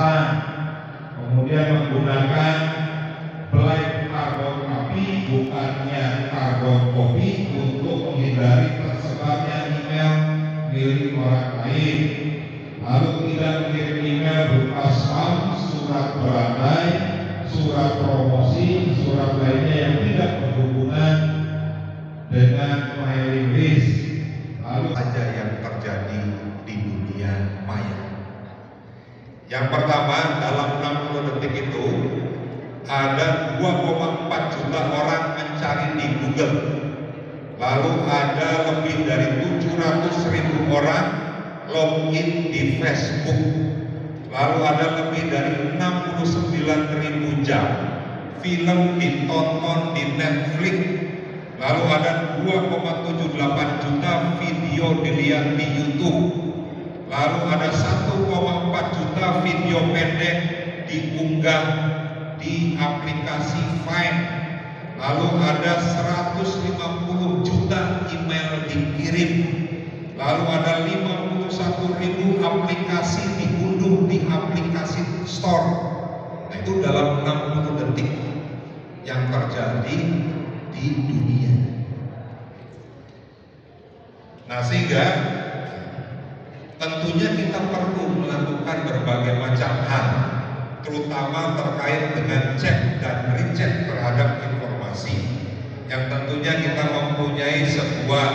kemasan, kemudian menggunakan black carbon copy bukannya carbon copy untuk menghindari tersebarnya email milik orang lain. Lalu tidak mengirim email berupa spam, surat berandai, surat promosi, surat lainnya yang tidak berhubungan dengan mailing list. Lalu saja yang terjadi di dunia maya. Yang pertama, dalam 60 detik itu ada 2,4 juta orang mencari di Google. Lalu ada lebih dari 700.000 orang login di Facebook. Lalu ada lebih dari 69.000 jam film ditonton di Netflix. Lalu ada 2,78 juta video dilihat di YouTube. Lalu ada 1,4 juta video pendek diunggah di aplikasi Vine. Lalu ada 150 juta email dikirim. Lalu ada 51.000 aplikasi diunduh di aplikasi Store. Nah, itu dalam 60 detik yang terjadi di dunia. Nah, sehingga tentunya kita perlu melakukan berbagai macam hal, terutama terkait dengan cek dan recheck terhadap informasi, yang tentunya kita mempunyai sebuah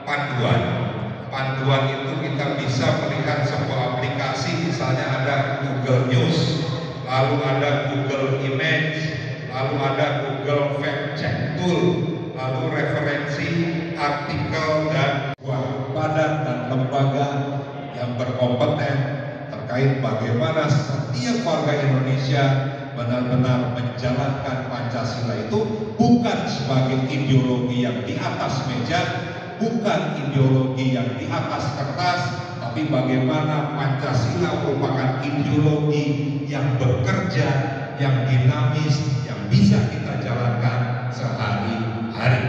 panduan. Panduan itu kita bisa melihat sebuah aplikasi, misalnya ada Google News, lalu ada Google Image, lalu ada Google Fact Check Tool, lalu referensi, artikel, dan badan dan lembaga yang berkompeten terkait bagaimana setiap warga Indonesia benar-benar menjalankan Pancasila itu bukan sebagai ideologi yang di atas meja, bukan ideologi yang di atas kertas, tapi bagaimana Pancasila merupakan ideologi yang bekerja, yang dinamis, yang bisa kita jalankan sehari-hari.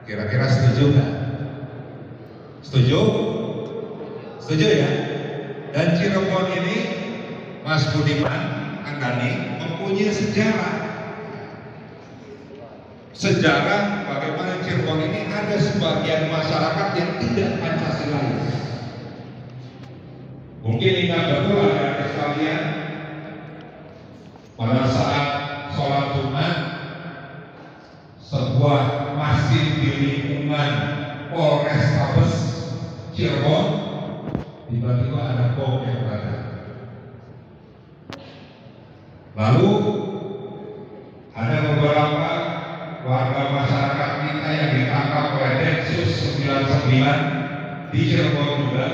Kira-kira setuju nggak? Setuju? Setuju ya? Dan Cirebon ini, Mas Budiman Anggani, mempunyai sejarah. Sejarah bagaimana Cirebon ini ada sebagian masyarakat yang tidak Pancasilais. Mungkin ingat betul ada sekalian, pada saat sholat Jumat, sebuah masjid di lingkungan Polrestabes Cirebon, tiba-tiba ada bom yang meledak. Lalu ada beberapa warga masyarakat kita yang ditangkap oleh Densus 99 di Cirebon juga,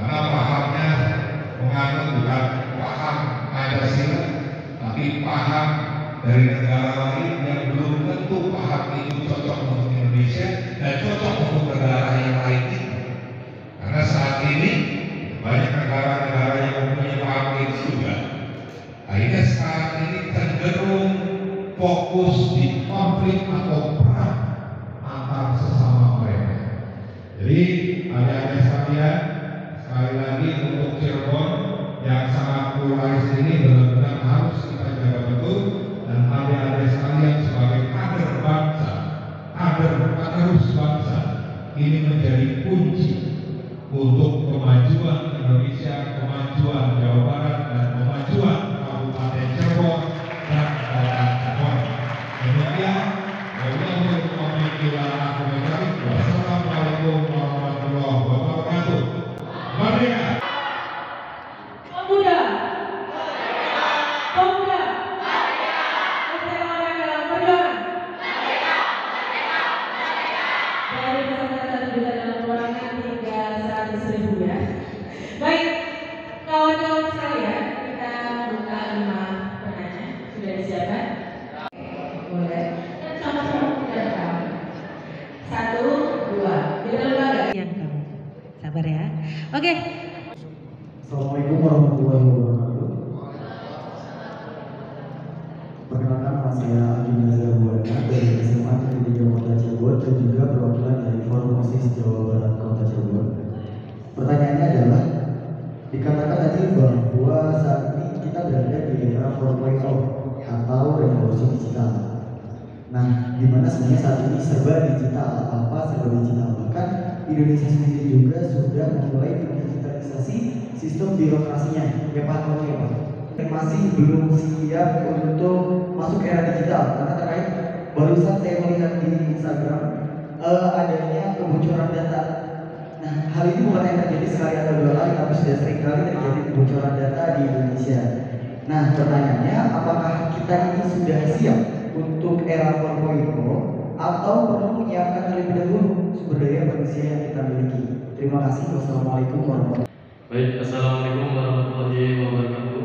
karena pahamnya menganut bukan paham Pancasila, tapi paham dari negara lain yang belum tentu paham itu cocok untuk Indonesia dan cocok untuk negara yang lain itu. Karena saat ini banyak negara-negara yang mempunyai paham itu juga. Akhirnya saat ini cenderung fokus di konflik atau perang antar sesama mereka. Jadi adik-adik sekalian, sekali lagi untuk Cirebon yang sangat pluralis ini benar-benar harus kita jaga betul, dan adik-adik sekalian sebagai kader bangsa, kader penerus bangsa, ini menjadi kunci untuk kemajuan Indonesia, kemajuan Jawa Barat, dan kemajuan Kabupaten Cirebon dan Kota Cirebon. Demikian, wassalamualaikum warahmatullahi wabarakatuh. Merdeka! Pemuda! Pemuda! Bersama dalam perjuangan! Dari peserta 1 juta dalam ruangan hingga 100.000 ya. Baik, kawan-kawan sekalian, kita buka 5 penanya. Sudah disiapkan? Boleh. Dan sama-sama kita rekam. 1, 2. Di dalam lembaga yang kamu. Sabar ya. Oke. Assalamualaikum warahmatullahi wabarakatuh. Perkenalkan, nama saya Adi Nazar Buana dari SMA Negeri 3 Kota Cirebon dan juga perwakilan dari Forum OSIS Jawa Barat Kota Cirebon. Pertanyaannya adalah, Dikatakan tadi bahwa saat ini kita berada di era 4.0 atau revolusi digital. Nah, di mana sebenarnya saat ini serba digital, apa serba digital. Bahkan Indonesia sendiri juga sudah memulai digitalisasi sistem birokrasinya. Ya Pak, oke Pak. Masih belum siap untuk masuk era digital karena terkait barusan saya melihat di Instagram adanya kebocoran data. Nah, hal ini bukan yang terjadi sekali atau dua kali, tapi sudah sering kali terjadi kebocoran data di Indonesia. Nah, pertanyaannya, apakah kita ini sudah siap untuk era 4.0 atau perlu menyiapkan terlebih dahulu sumber daya manusia yang kita miliki? Terima kasih. Wassalamualaikum warahmatullahi wabarakatuh. Baik, assalamualaikum warahmatullahi wabarakatuh.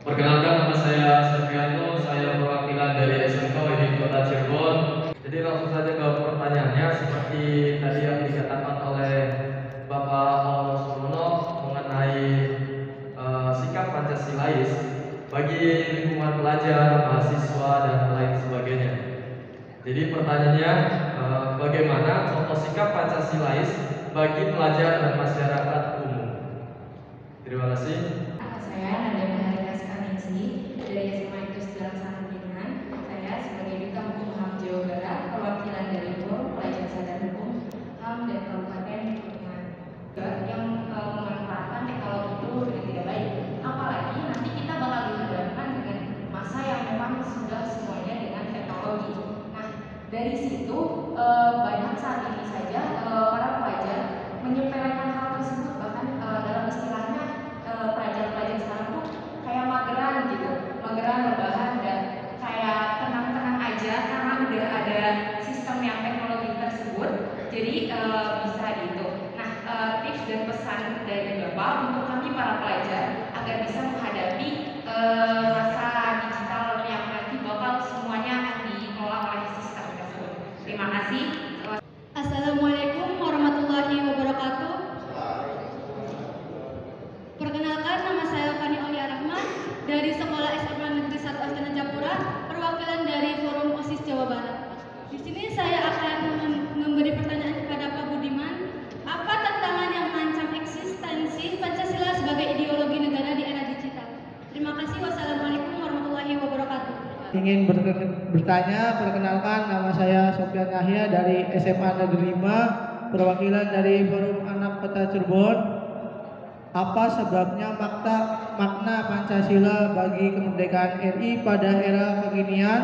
Perkenalkan, nama saya Sofrianto, saya perwakilan dari SMK WIHI Kota Cirebon. Jadi langsung saja ke pertanyaannya, seperti tadi yang dikatakan oleh Bapak Auno Surono mengenai sikap Pancasilais bagi lingkungan pelajar, mahasiswa, dan lain sebagainya. Jadi pertanyaannya, bagaimana contoh sikap Pancasilais bagi pelajar dan masyarakat umum? Terima kasih. Saya Nanda Maharika Skaningsi dari SMA Etos Jalan Sanadingan. Saya sebagai Duta Hukum HAM Jawa Barat, perwakilan dari Forum Pelajar Sadar Hukum HAM dan Kabupaten Pekalongan yang memanfaatkan teknologi itu dengan tidak baik. Apalagi nanti kita bakal dihadapkan dengan masa yang memang sudah semuanya dengan teknologi. Nah, dari situ banyak saat ini saja para pelajar menyepelekan hal tersebut, bahkan dalam istilahnya pelajar-pelajar sekarang tuh kayak mageran gitu, mageran rebahan dan kayak tenang-tenang aja karena udah ada sistem yang teknologi tersebut, jadi bisa gitu. Nah, tips dan pesan dari Bapak untuk kami para pelajar agar bisa menghadapi masa digital yang nanti bakal semuanya akan dikelola oleh sistem tersebut. Terima kasih. Assalamualaikum warahmatullahi wabarakatuh. Perkenalkan, nama saya Fani Aulia Rahman dari Sekolah SMA Negeri 1 Astana Japura, perwakilan dari Forum OSIS Jawa Barat. Di sini saya akan memberi pertanyaan kepada Pak Budiman. Apa tantangan yang mengancam eksistensi Pancasila sebagai ideologi negara di era digital? Terima kasih. Wassalamualaikum warahmatullahi wabarakatuh. Ingin bertanya, perkenalkan, nama saya Sofyan Yahya dari SMA Negeri 5, perwakilan dari Forum Anak Kota Cirebon. Apa sebabnya makna Pancasila bagi kemerdekaan RI pada era kekinian?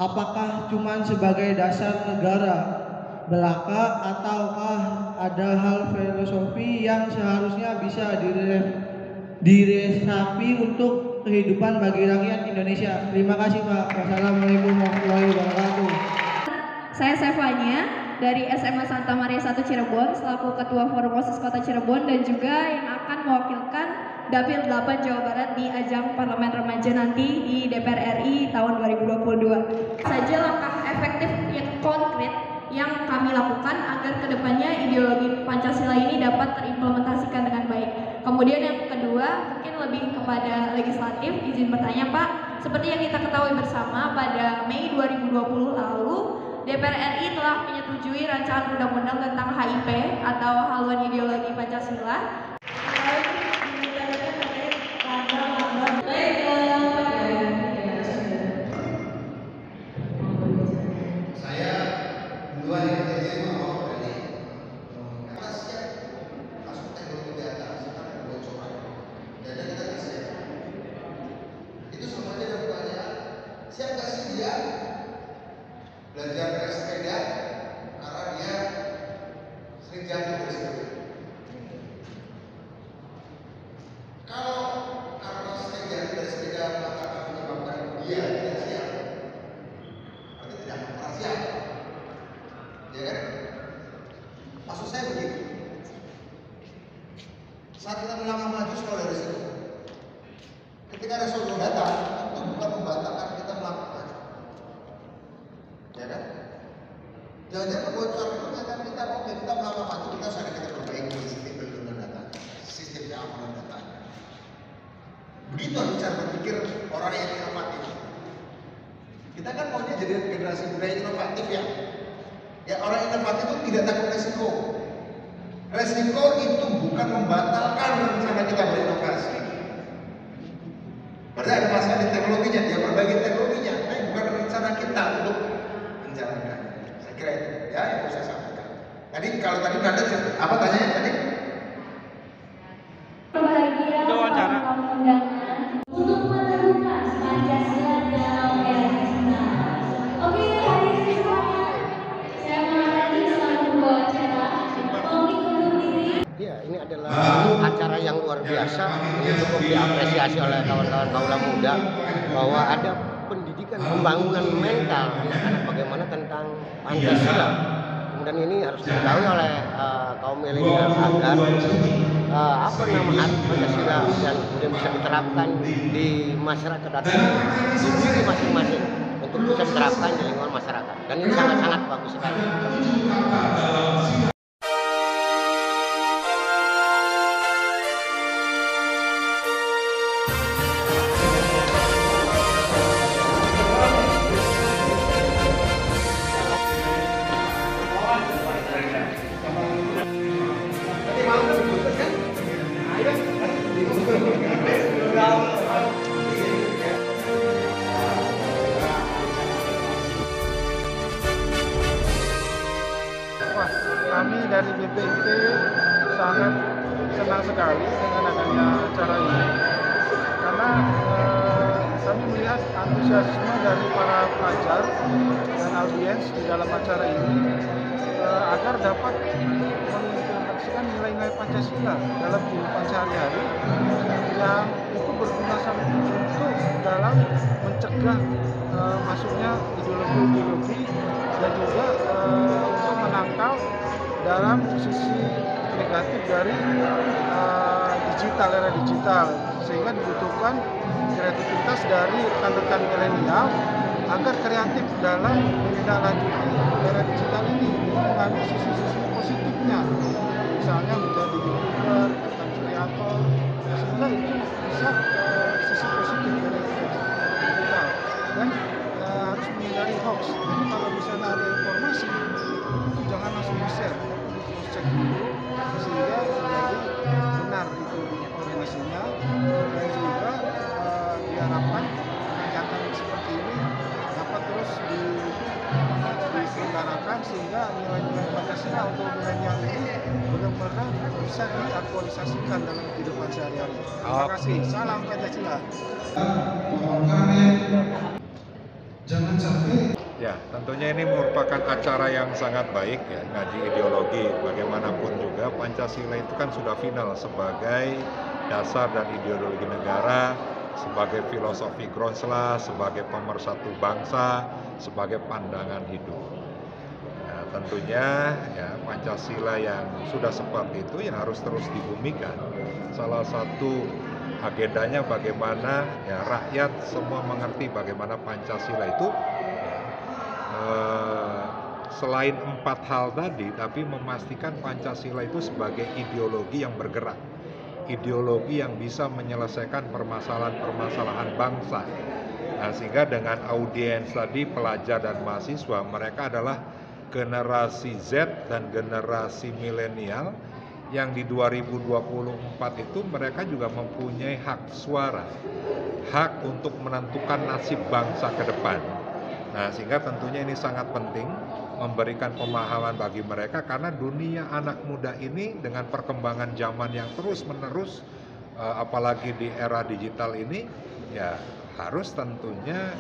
Apakah cuma sebagai dasar negara belaka ataukah ada hal filosofi yang seharusnya bisa diresapi untuk kehidupan bagi rakyat Indonesia? Terima kasih Pak. Wassalamualaikum warahmatullahi wabarakatuh. Saya Sevanya dari SMA Santa Maria 1 Cirebon selaku Ketua Forum OSIS Kota Cirebon dan juga yang akan mewakilkan Dapil 8 Jawa Barat di ajang Parlemen Remaja nanti di DPR RI tahun 2022. Saja langkah efektif yang konkret yang kami lakukan agar kedepannya ideologi Pancasila ini dapat terimplementasikan dengan baik. Kemudian yang kedua mungkin lebih kepada legislatif. Izin bertanya Pak, seperti yang kita ketahui bersama pada Mei 2020 lalu DPR RI telah menyetujui rancangan undang-undang tentang HIP atau haluan ideologi Pancasila. Saya duluan yang kerja mau ini karena siap masuk teknologi data sekarang kebocoran data kita bisa itu semuanya ada pertanyaan siap nggak sih dia belajar naik sepeda karena dia sering jatuh dari sepeda. Kalau karena sering jatuh dari sepeda maka akan menyebabkan dia tidak siap, berarti tidak akan pernah siap, ya kan? Maksud saya begitu. Saat kita melangkah maju selalu dari situ. Ketika ada suatu datang, itu bukan membatalkan kita melangkah maju. Ya kan? Jangan-jangan kebocoran itu kan kita oke kita melangkah maju, kita sudah kita perbaiki sistem perlindungan data, sistem keamanan data. Begitu cara berpikir orang yang inovatif. Kita kan maunya jadi generasi muda yang inovatif ya. Ya orang inovatif itu tidak takut resiko. resiko itu bukan membatalkan rencana kita berinovasi. Berarti ada masalah di teknologinya, dia perbaiki teknologinya, tapi bukan rencana kita untuk menjalankan. Saya kira itu ya yang bisa saya sampaikan. Tadi kalau tadi ada apa tanyanya tadi? Berbahagia kaum undangan untuk meneguhkan Pancasila dalam era digital. Oke, hadirin semuanya, saya menghadiri selaku pembawa acara pamit undur diri. Ya, ini adalah acara yang luar biasa, ini cukup diapresiasi oleh kawan-kawan kaula muda bahwa ada pendidikan pembangunan mental anak-anak bagaimana tentang Pancasila. Kemudian ini harus diketahui oleh kaum milenial agar arti Pancasila dan kemudian bisa diterapkan di masyarakat dan di diri masing-masing untuk bisa diterapkan di lingkungan masyarakat. Dan ini sangat-sangat bagus sekali. Kami dari BPIT sangat senang sekali dengan adanya acara ini karena kami melihat antusiasme dari para pelajar dan audiens di dalam acara ini agar dapat mengimplementasikan nilai-nilai Pancasila dalam kehidupan sehari-hari yang itu berguna sangat untuk dalam mencegah masuknya ideologi-ideologi dan juga untuk menangkal dalam sisi negatif dari era digital, sehingga dibutuhkan kreativitas dari rekan-rekan milenial agar kreatif dalam menindaklanjuti era digital ini dengan sisi-sisi positifnya, misalnya menjadi youtuber, content creator, sehingga itu bisa sisi positif dari digital dan harus menghindari hoax. Jadi kalau misalnya ada informasi itu jangan langsung di-share, tapi di cross check dulu sehingga menjadi benar itu informasinya, dan juga diharapkan kegiatan seperti ini dapat terus diselenggarakan sehingga nilai-nilai Pancasila untuk milenial ini benar-benar bisa diaktualisasikan dalam kehidupan sehari-hari. Terima kasih. Salam Pancasila. Jangan sampai. Ya, tentunya ini merupakan acara yang sangat baik ya, ngaji ideologi. Bagaimanapun juga Pancasila itu kan sudah final sebagai dasar dan ideologi negara, sebagai filosofi Gronsla, sebagai pemersatu bangsa, sebagai pandangan hidup. Nah, tentunya ya Pancasila yang sudah seperti itu ya harus terus dibumikan. Salah satu agendanya bagaimana ya rakyat semua mengerti bagaimana Pancasila itu selain 4 hal tadi, tapi memastikan Pancasila itu sebagai ideologi yang bergerak, ideologi yang bisa menyelesaikan permasalahan-permasalahan bangsa. Nah, sehingga dengan audiens tadi pelajar dan mahasiswa, mereka adalah generasi Z dan generasi milenial yang di 2024 itu mereka juga mempunyai hak suara, hak untuk menentukan nasib bangsa ke depan. Nah, sehingga tentunya ini sangat penting memberikan pemahaman bagi mereka karena dunia anak muda ini dengan perkembangan zaman yang terus-menerus apalagi di era digital ini ya harus tentunya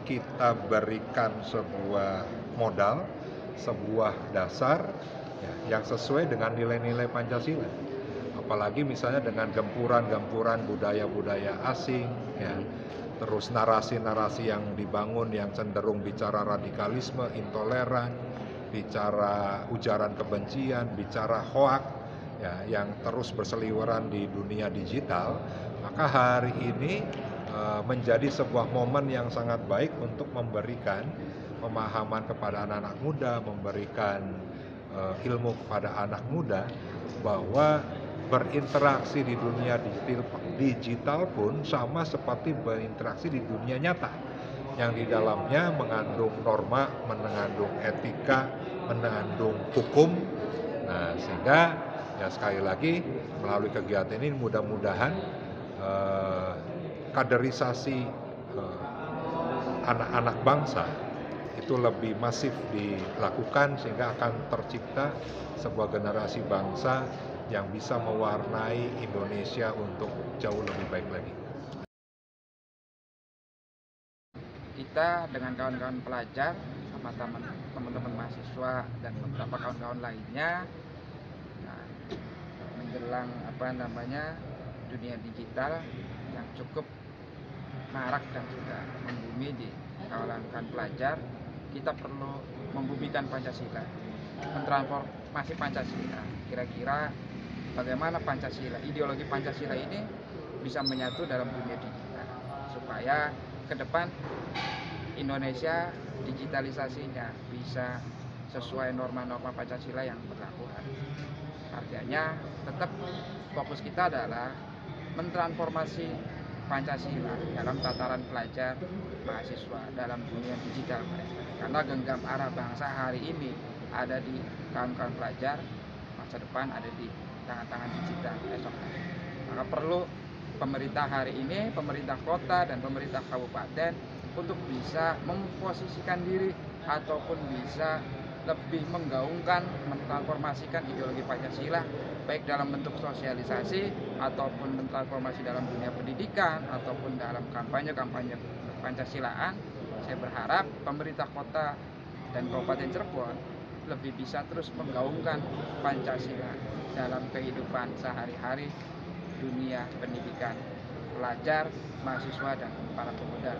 kita berikan sebuah modal, sebuah dasar ya, yang sesuai dengan nilai-nilai Pancasila. Apalagi misalnya dengan gempuran-gempuran budaya-budaya asing ya. Terus narasi-narasi yang dibangun yang cenderung bicara radikalisme, intoleran, bicara ujaran kebencian, bicara hoak, ya, yang terus berseliweran di dunia digital, maka hari ini menjadi sebuah momen yang sangat baik untuk memberikan pemahaman kepada anak-anak muda, memberikan ilmu kepada anak muda bahwa berinteraksi di dunia digital pun sama seperti berinteraksi di dunia nyata yang di dalamnya mengandung norma, mengandung etika, mengandung hukum. Nah, sehingga Ya sekali lagi melalui kegiatan ini mudah-mudahan kaderisasi anak-anak bangsa itu lebih masif dilakukan sehingga akan tercipta sebuah generasi bangsa yang bisa mewarnai Indonesia untuk jauh lebih baik lagi. Kita dengan kawan-kawan pelajar sama teman-teman mahasiswa dan beberapa kawan-kawan lainnya menjelang dunia digital yang cukup marak dan sudah membumi di kalangan pelajar, kita perlu membumikan Pancasila, mentransformasi Pancasila. Kira-kira bagaimana Pancasila, ideologi Pancasila ini bisa menyatu dalam dunia digital supaya ke depan Indonesia digitalisasinya bisa sesuai norma-norma Pancasila yang berlaku. Artinya tetap fokus kita adalah mentransformasi Pancasila dalam tataran pelajar mahasiswa dalam dunia digital mereka. Karena genggam arah bangsa hari ini ada di kawan-kawan pelajar, masa depan ada di tangan-tangan digital esok hari. Maka perlu pemerintah hari ini, pemerintah kota dan pemerintah kabupaten untuk bisa memposisikan diri ataupun bisa lebih menggaungkan, mentransformasikan ideologi Pancasila baik dalam bentuk sosialisasi ataupun mentransformasi dalam dunia pendidikan ataupun dalam kampanye-kampanye Pancasilaan. Saya berharap pemerintah kota dan Kabupaten Cirebon lebih bisa terus menggaungkan Pancasila dalam kehidupan sehari-hari dunia pendidikan pelajar, mahasiswa dan para pemuda.